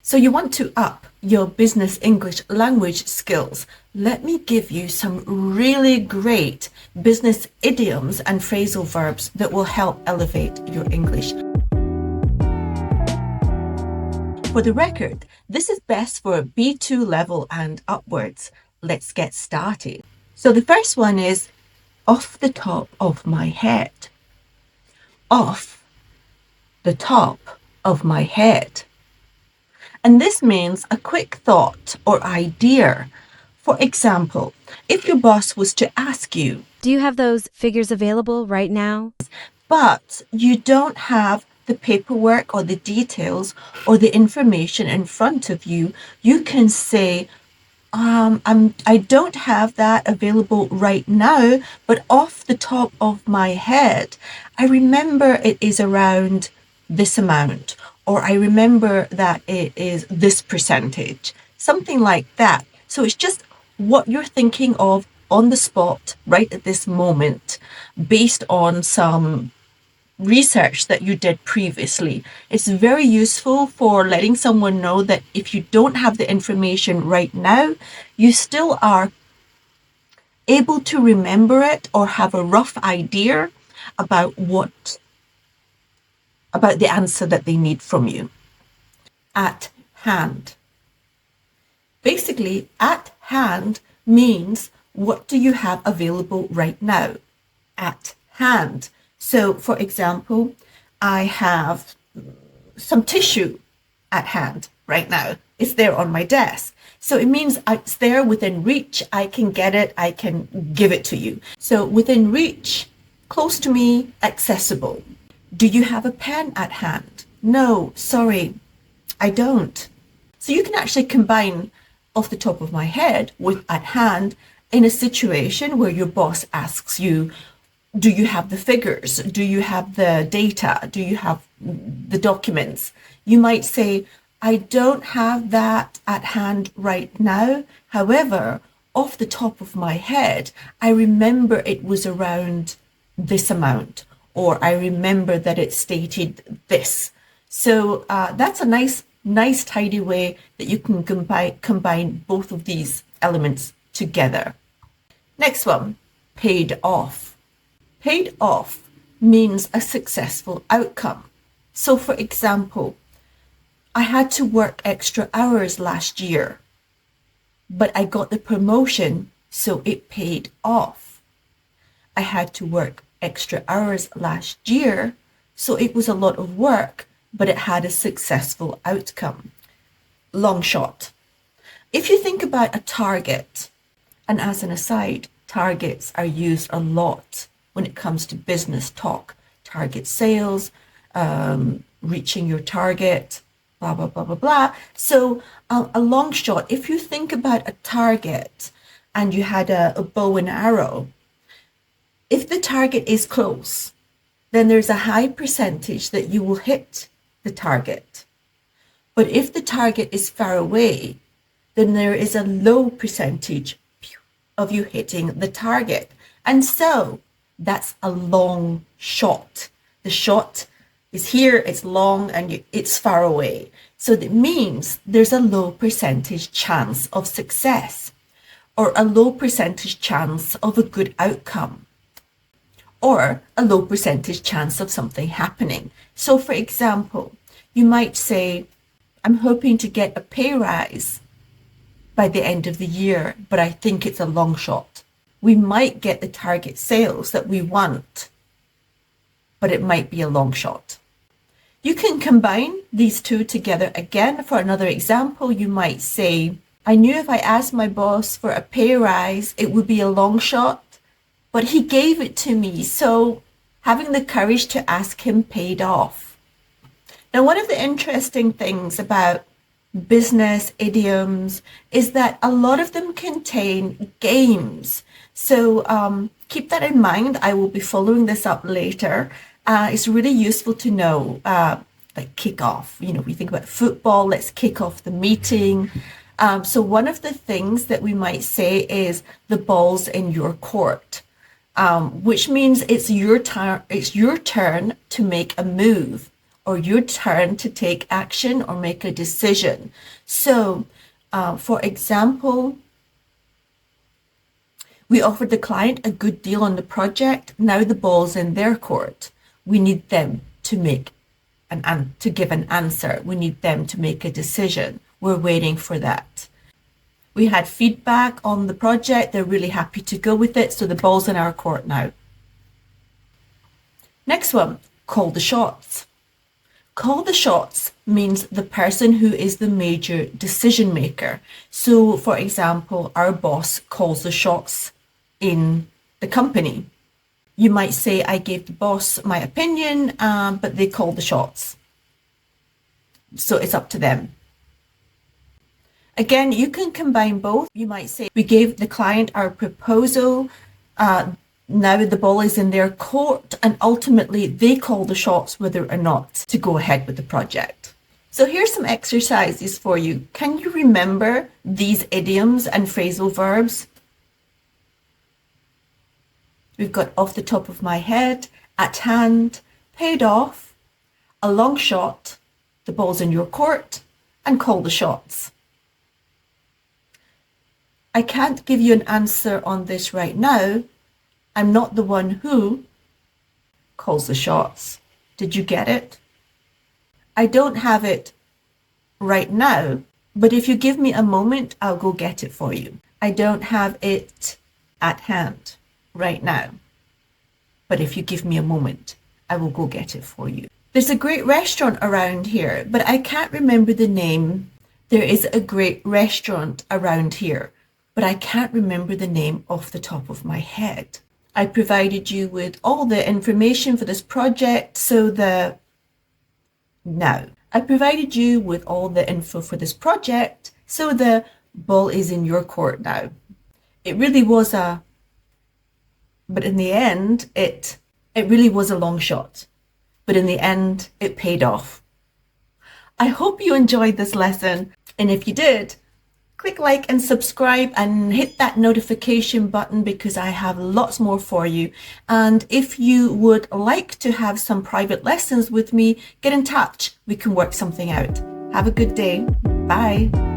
So you want to up your business English language skills. Let me give you some really great business idioms and phrasal verbs that will help elevate your English. For the record, this is best for B2 level and upwards. Let's get started. So the first one is off the top of my head. Off the top of my head. And this means a quick thought or idea. For example, if your boss was to ask you, "Do you have those figures available right now?" but you don't have the paperwork or the details or the information in front of you, you can say, I don't have that available right now, but off the top of my head, I remember it is around this amount, or I remember that it is this percentage, something like that. So it's just what you're thinking of on the spot right at this moment, based on some research that you did previously. It's very useful for letting someone know that if you don't have the information right now, you still are able to remember it or have a rough idea about the answer that they need from you. At hand. Basically, at hand means what do you have available right now? At hand. So, for example, I have some tissue at hand right now. It's there on my desk. So it means it's there within reach. I can get it. I can give it to you. So within reach, close to me, accessible. Do you have a pen at hand? No, sorry, I don't. So you can actually combine off the top of my head with at hand in a situation where your boss asks you, do you have the figures? Do you have the data? Do you have the documents? You might say, I don't have that at hand right now. However, off the top of my head, I remember it was around this amount, or I remember that it stated this. So that's a nice tidy way that you can combine both of these elements together. Next one, paid off. Paid off means a successful outcome. So for example, I had to work extra hours last year, but I got the promotion, so it paid off. I had to work extra hours last year, so it was a lot of work, but it had a successful outcome. Long shot. If you think about a target, and as an aside, targets are used a lot when it comes to business talk. Target sales, reaching your target, blah, blah, blah, blah, blah. So a long shot, if you think about a target and you had a bow and arrow, if the target is close, then there's a high percentage that you will hit the target. But if the target is far away, then there is a low percentage of you hitting the target. And so that's a long shot. The shot is here, it's long, and it's far away. So that means there's a low percentage chance of success, or a low percentage chance of a good outcome, or a low percentage chance of something happening. So for example, you might say, I'm hoping to get a pay rise by the end of the year, but I think it's a long shot. We might get the target sales that we want, but it might be a long shot. You can combine these two together again. For another example, you might say, I knew if I asked my boss for a pay rise, it would be a long shot, but he gave it to me. So having the courage to ask him paid off. Now, one of the interesting things about business idioms is that a lot of them contain games. So keep that in mind. I will be following this up later. It's really useful to know, like kick off. You know, we think about football, let's kick off the meeting. So one of the things that we might say is the ball's in your court, which means it's your turn to make a move or your turn to take action or make a decision. So, for example, we offered the client a good deal on the project. Now the ball's in their court. We need them to give an answer. We need them to make a decision. We're waiting for that. We had feedback on the project. They're really happy to go with it. So the ball's in our court now. Next one, call the shots. Call the shots means the person who is the major decision maker. So, for example, our boss calls the shots in the company. You might say, I gave the boss my opinion, but they called the shots. So it's up to them. Again, you can combine both. You might say, we gave the client our proposal. Now the ball is in their court, and ultimately they call the shots whether or not to go ahead with the project. So here's some exercises for you. Can you remember these idioms and phrasal verbs? We've got off the top of my head, at hand, paid off, a long shot, the ball's in your court, and call the shots. I can't give you an answer on this right now. I'm not the one who calls the shots. Did you get it? I don't have it right now, but if you give me a moment, I'll go get it for you. I don't have it at hand right now, but if you give me a moment, I will go get it for you. There's a great restaurant around here, but I can't remember the name. There is a great restaurant around here, but I can't remember the name off the top of my head. I provided you with all the information for this project, I provided you with all the info for this project, so the ball is in your court now. It really was but in the end, it really was a long shot, but in the end, it paid off. I hope you enjoyed this lesson, and if you did, click like and subscribe and hit that notification button because I have lots more for you. And if you would like to have some private lessons with me, get in touch. We can work something out. Have a good day. Bye.